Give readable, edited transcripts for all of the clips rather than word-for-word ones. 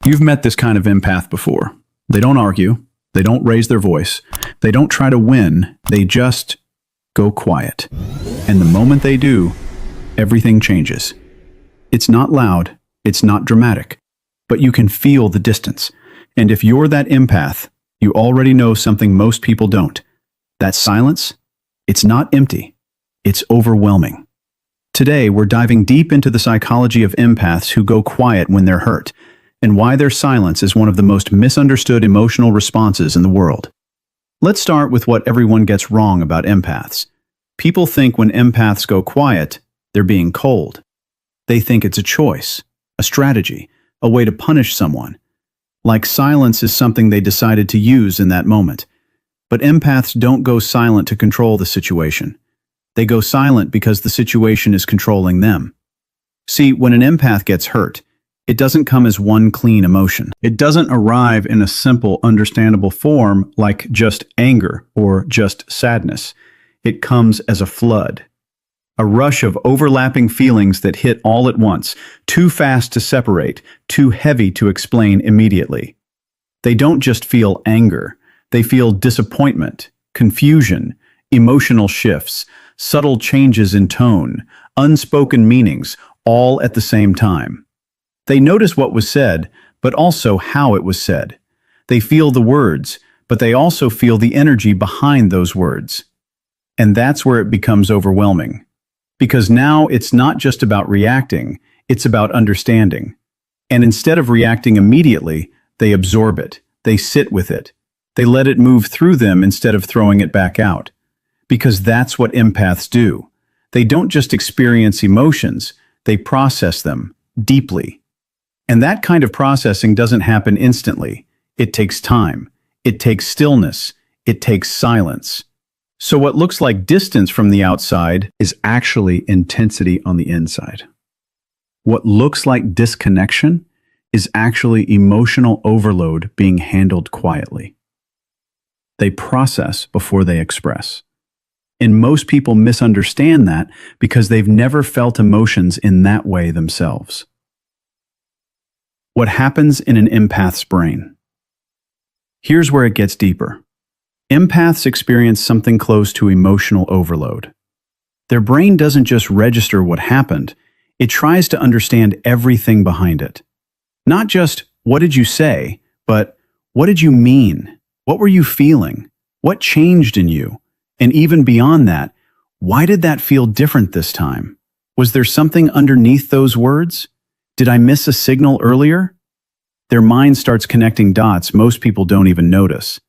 You've met this kind of empath before. They don't argue. They don't raise their voice. They don't try to win. They just go quiet. And the moment they do, everything changes. It's not loud. It's not dramatic. But you can feel the distance. And if you're that empath, you already know something most people don't. That silence, it's not empty. It's overwhelming. Today, we're diving deep into the psychology of empaths who go quiet when they're hurt, and why their silence is one of the most misunderstood emotional responses in the world. Let's start with what everyone gets wrong about empaths. People think when empaths go quiet, they're being cold. They think it's a choice, a strategy, a way to punish someone. Like silence is something they decided to use in that moment. But empaths don't go silent to control the situation. They go silent because the situation is controlling them. See, when an empath gets hurt, it doesn't come as one clean emotion. It doesn't arrive in a simple, understandable form like just anger or just sadness. It comes as a flood. A rush of overlapping feelings that hit all at once, too fast to separate, too heavy to explain immediately. They don't just feel anger. They feel disappointment, confusion, emotional shifts, subtle changes in tone, unspoken meanings, all at the same time. They notice what was said, but also how it was said. They feel the words, but they also feel the energy behind those words. And that's where it becomes overwhelming. Because now it's not just about reacting, it's about understanding. And instead of reacting immediately, they absorb it, they sit with it. They let it move through them instead of throwing it back out. Because that's what empaths do. They don't just experience emotions, they process them deeply. And that kind of processing doesn't happen instantly. It takes time. It takes stillness. It takes silence. So what looks like distance from the outside is actually intensity on the inside. What looks like disconnection is actually emotional overload being handled quietly. They process before they express. And most people misunderstand that because they've never felt emotions in that way themselves. What happens in an empath's brain? Here's where it gets deeper. Empaths experience something close to emotional overload. Their brain doesn't just register what happened, it tries to understand everything behind it. Not just, what did you say, but what did you mean? What were you feeling? What changed in you? And even beyond that, why did that feel different this time? Was there something underneath those words? Did I miss a signal earlier? Their mind starts connecting dots most people don't even notice.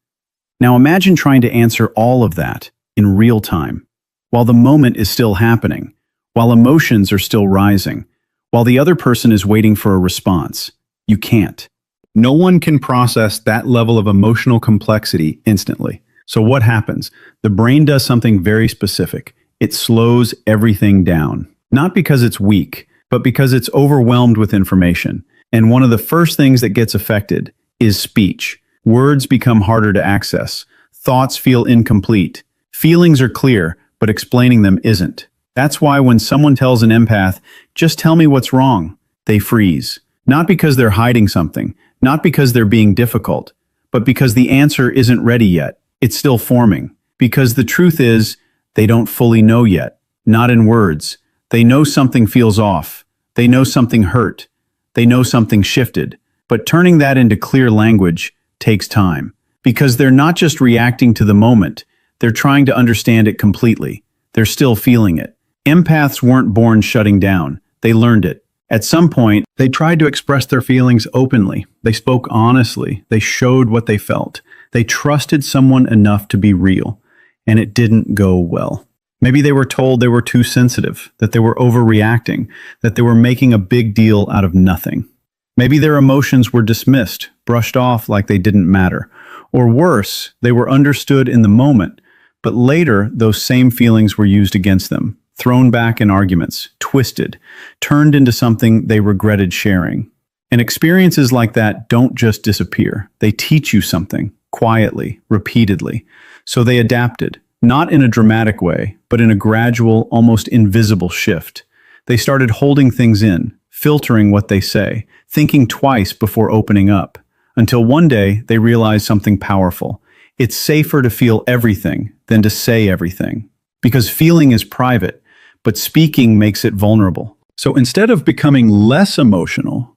Now imagine trying to answer all of that in real time, while the moment is still happening, while emotions are still rising, while the other person is waiting for a response. You can't. No one can process that level of emotional complexity instantly. So what happens? The brain does something very specific. It slows everything down. Not because it's weak, but because it's overwhelmed with information. And one of the first things that gets affected is speech. Words become harder to access. Thoughts feel incomplete. Feelings are clear, but explaining them isn't. That's why when someone tells an empath, just tell me what's wrong, they freeze. Not because they're hiding something, not because they're being difficult, but because the answer isn't ready yet. It's still forming. Because the truth is, they don't fully know yet. Not in words. They know something feels off. They know something hurt. They know something shifted. But turning that into clear language takes time. Because they're not just reacting to the moment. They're trying to understand it completely. They're still feeling it. Empaths weren't born shutting down. They learned it. At some point, they tried to express their feelings openly. They spoke honestly. They showed what they felt. They trusted someone enough to be real. And it didn't go well. Maybe they were told they were too sensitive, that they were overreacting, that they were making a big deal out of nothing. Maybe their emotions were dismissed, brushed off like they didn't matter. Or worse, they were understood in the moment, but later those same feelings were used against them, thrown back in arguments, twisted, turned into something they regretted sharing. And experiences like that don't just disappear. They teach you something, quietly, repeatedly. So they adapted. Not in a dramatic way, but in a gradual, almost invisible shift. They started holding things in, filtering what they say, thinking twice before opening up, until one day they realize something powerful. It's safer to feel everything than to say everything, because feeling is private, but speaking makes it vulnerable. So instead of becoming less emotional,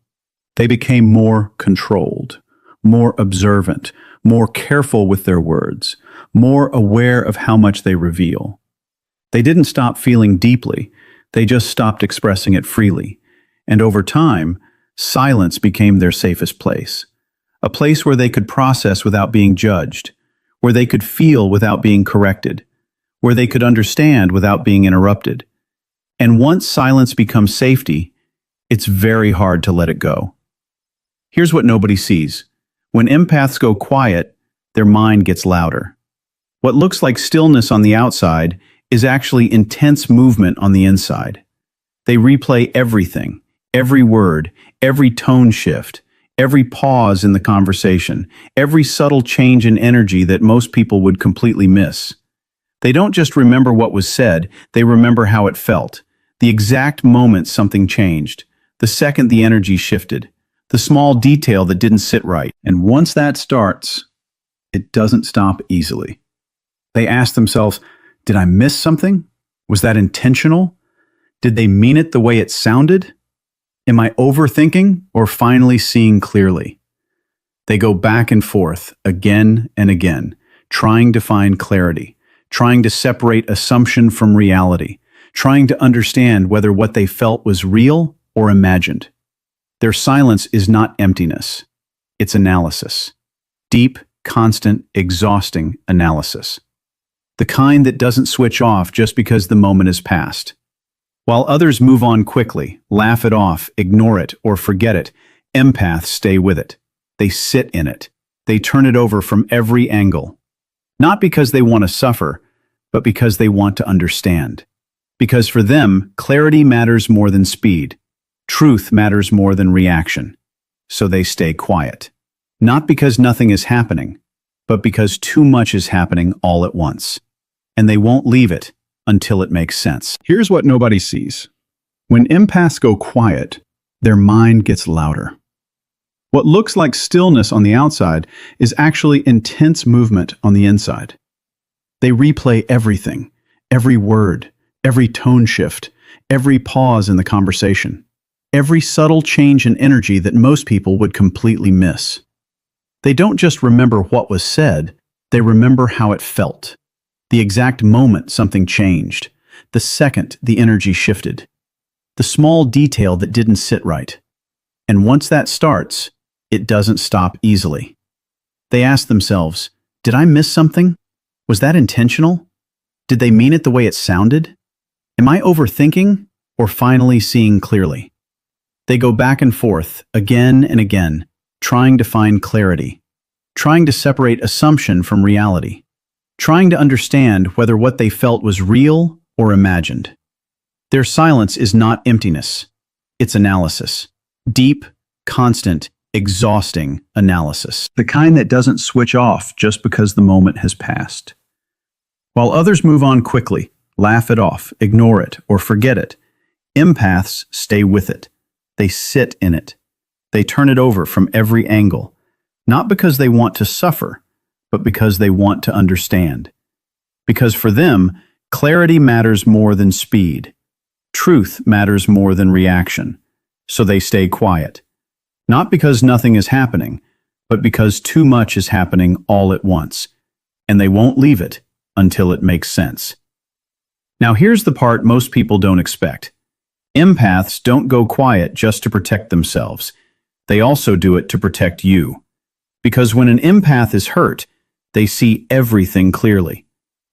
they became more controlled, more observant, more careful with their words, more aware of how much they reveal. They didn't stop feeling deeply, they just stopped expressing it freely. And over time, silence became their safest place. A place where they could process without being judged, where they could feel without being corrected, where they could understand without being interrupted. And once silence becomes safety, it's very hard to let it go. Here's what nobody sees. When empaths go quiet, their mind gets louder. What looks like stillness on the outside is actually intense movement on the inside. They replay everything, every word, every tone shift, every pause in the conversation, every subtle change in energy that most people would completely miss. They don't just remember what was said, they remember how it felt, the exact moment something changed, the second the energy shifted, the small detail that didn't sit right. And once that starts, it doesn't stop easily. They ask themselves, did I miss something? Was that intentional? Did they mean it the way it sounded? Am I overthinking or finally seeing clearly? They go back and forth again and again, trying to find clarity, trying to separate assumption from reality, trying to understand whether what they felt was real or imagined. Their silence is not emptiness, it's analysis. Deep, constant, exhausting analysis. The kind that doesn't switch off just because the moment is past. While others move on quickly, laugh it off, ignore it, or forget it, empaths stay with it. They sit in it. They turn it over from every angle. Not because they want to suffer, but because they want to understand. Because for them, clarity matters more than speed. Truth matters more than reaction. So they stay quiet. Not because nothing is happening, but because too much is happening all at once. And they won't leave it until it makes sense. Here's what nobody sees. When empaths go quiet, their mind gets louder. What looks like stillness on the outside is actually intense movement on the inside. They replay everything, every word, every tone shift, every pause in the conversation, every subtle change in energy that most people would completely miss. They don't just remember what was said, they remember how it felt. The exact moment something changed, the second the energy shifted, the small detail that didn't sit right. And once that starts, it doesn't stop easily. They ask themselves, did I miss something? Was that intentional? Did they mean it the way it sounded? Am I overthinking or finally seeing clearly? They go back and forth again and again, trying to find clarity, trying to separate assumption from reality, trying to understand whether what they felt was real or imagined. Their silence is not emptiness, it's analysis. Deep, constant, exhausting analysis. The kind that doesn't switch off just because the moment has passed. While others move on quickly, laugh it off, ignore it, or forget it, empaths stay with it. They sit in it. They turn it over from every angle, not because they want to suffer, but because they want to understand. Because for them, clarity matters more than speed. Truth matters more than reaction. So they stay quiet. Not because nothing is happening, but because too much is happening all at once. And they won't leave it until it makes sense. Now here's the part most people don't expect. Empaths don't go quiet just to protect themselves. They also do it to protect you. Because when an empath is hurt, they see everything clearly.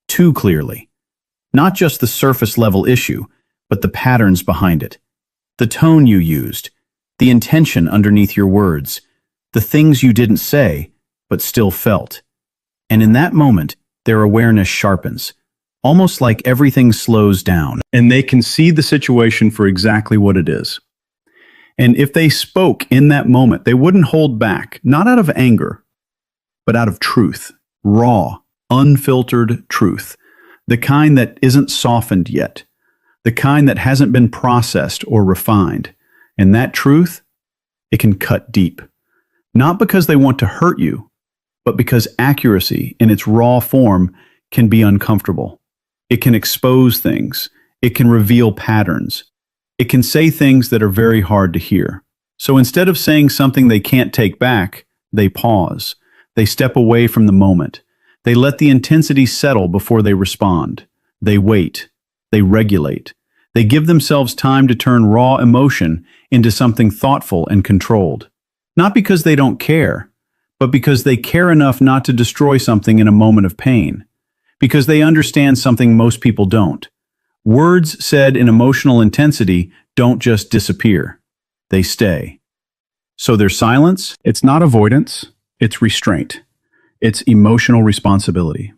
Too clearly. Not just the surface level issue, but the patterns behind it. The tone you used, the intention underneath your words, the things you didn't say, but still felt. And in that moment, their awareness sharpens. Almost like everything slows down, and they can see the situation for exactly what it is. And if they spoke in that moment, they wouldn't hold back, not out of anger, but out of truth. Raw, unfiltered truth. The kind that isn't softened yet. The kind that hasn't been processed or refined. And that truth, it can cut deep. Not because they want to hurt you, but because accuracy in its raw form can be uncomfortable. It can expose things. It can reveal patterns. It can say things that are very hard to hear. So instead of saying something they can't take back, they pause. They step away from the moment. They let the intensity settle before they respond. They wait. They regulate. They give themselves time to turn raw emotion into something thoughtful and controlled. Not because they don't care, but because they care enough not to destroy something in a moment of pain. Because they understand something most people don't. Words said in emotional intensity don't just disappear. They stay. So their silence, it's not avoidance, it's restraint. It's emotional responsibility.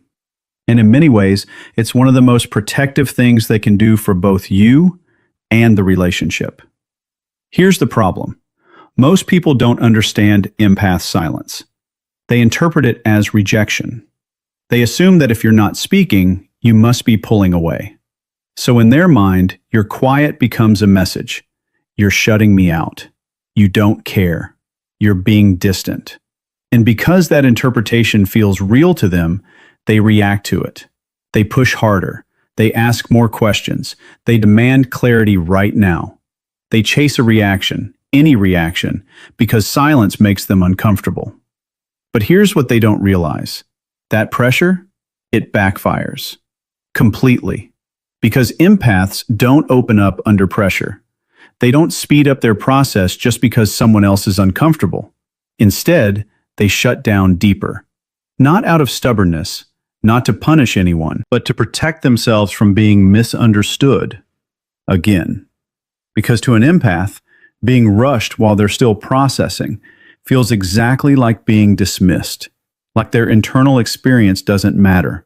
And in many ways, it's one of the most protective things they can do for both you and the relationship. Here's the problem. Most people don't understand empath silence. They interpret it as rejection. They assume that if you're not speaking, you must be pulling away. So in their mind, your quiet becomes a message. You're shutting me out. You don't care. You're being distant. And because that interpretation feels real to them, they react to it. They push harder. They ask more questions. They demand clarity right now. They chase a reaction, any reaction, because silence makes them uncomfortable. But here's what they don't realize. That pressure, it backfires. Completely. Because empaths don't open up under pressure. They don't speed up their process just because someone else is uncomfortable. Instead, they shut down deeper. Not out of stubbornness, not to punish anyone, but to protect themselves from being misunderstood again. Because to an empath, being rushed while they're still processing feels exactly like being dismissed, like their internal experience doesn't matter,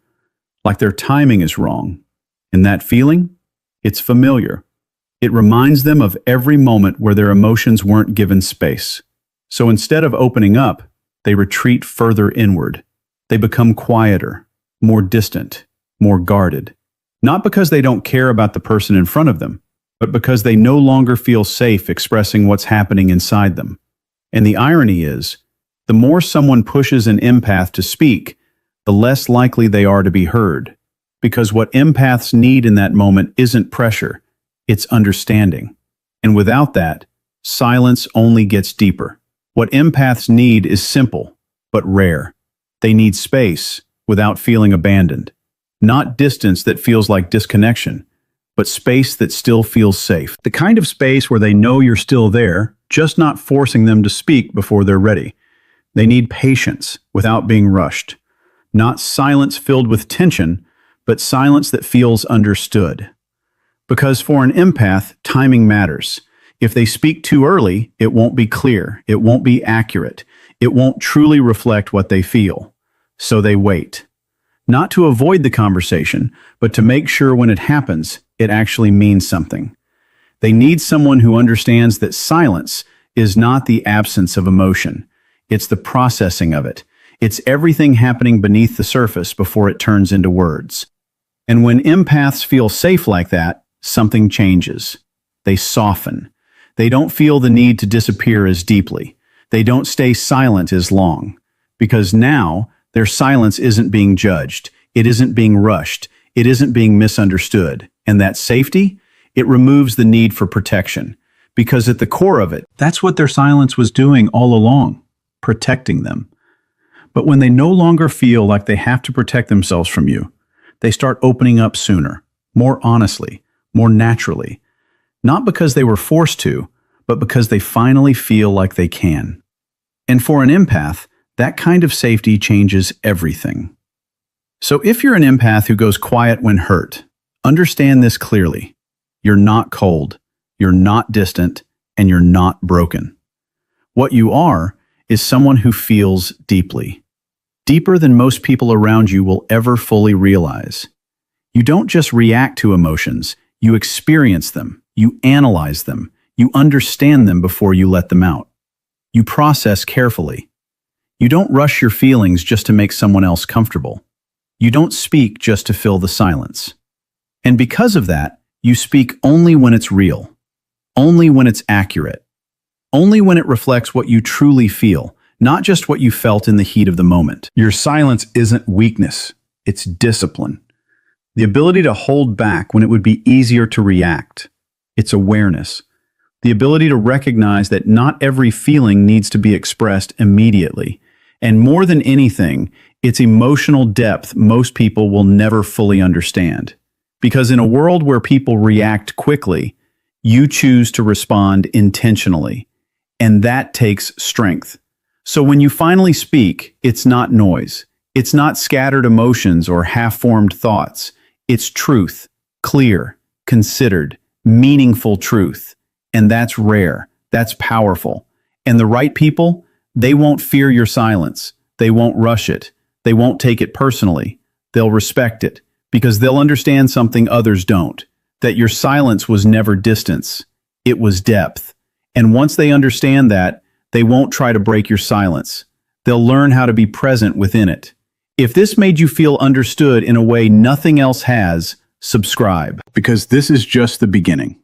like their timing is wrong. And that feeling, it's familiar. It reminds them of every moment where their emotions weren't given space. So instead of opening up, they retreat further inward. They become quieter, more distant, more guarded. Not because they don't care about the person in front of them, but because they no longer feel safe expressing what's happening inside them. And the irony is, the more someone pushes an empath to speak, the less likely they are to be heard. Because what empaths need in that moment isn't pressure, it's understanding. And without that, silence only gets deeper. What empaths need is simple, but rare. They need space without feeling abandoned. Not distance that feels like disconnection, but space that still feels safe. The kind of space where they know you're still there, just not forcing them to speak before they're ready. They need patience without being rushed. Not silence filled with tension, but silence that feels understood. Because for an empath, timing matters. If they speak too early, it won't be clear, it won't be accurate, it won't truly reflect what they feel. So they wait. Not to avoid the conversation, but to make sure when it happens, it actually means something. They need someone who understands that silence is not the absence of emotion. It's the processing of it. It's everything happening beneath the surface before it turns into words. And when empaths feel safe like that, something changes. They soften. They don't feel the need to disappear as deeply. They don't stay silent as long. Because now, their silence isn't being judged. It isn't being rushed. It isn't being misunderstood. And that safety, it removes the need for protection. Because at the core of it, that's what their silence was doing all along, protecting them. But when they no longer feel like they have to protect themselves from you, they start opening up sooner, more honestly, more naturally. Not because they were forced to, but because they finally feel like they can. And for an empath, that kind of safety changes everything. So if you're an empath who goes quiet when hurt, understand this clearly. You're not cold, you're not distant, and you're not broken. What you are is someone who feels deeply. Deeper than most people around you will ever fully realize. You don't just react to emotions, you experience them, you analyze them, you understand them before you let them out. You process carefully. You don't rush your feelings just to make someone else comfortable. You don't speak just to fill the silence. And because of that, you speak only when it's real, only when it's accurate, only when it reflects what you truly feel, not just what you felt in the heat of the moment. Your silence isn't weakness, it's discipline. The ability to hold back when it would be easier to react. It's awareness. The ability to recognize that not every feeling needs to be expressed immediately. And more than anything, it's emotional depth most people will never fully understand. Because in a world where people react quickly, you choose to respond intentionally. And that takes strength. So when you finally speak, it's not noise. It's not scattered emotions or half-formed thoughts. It's truth, clear, considered, meaningful truth. And that's rare. That's powerful. And the right people, they won't fear your silence. They won't rush it. They won't take it personally. They'll respect it because they'll understand something others don't, that your silence was never distance. It was depth. And once they understand that, they won't try to break your silence. They'll learn how to be present within it. If this made you feel understood in a way nothing else has, subscribe, because this is just the beginning.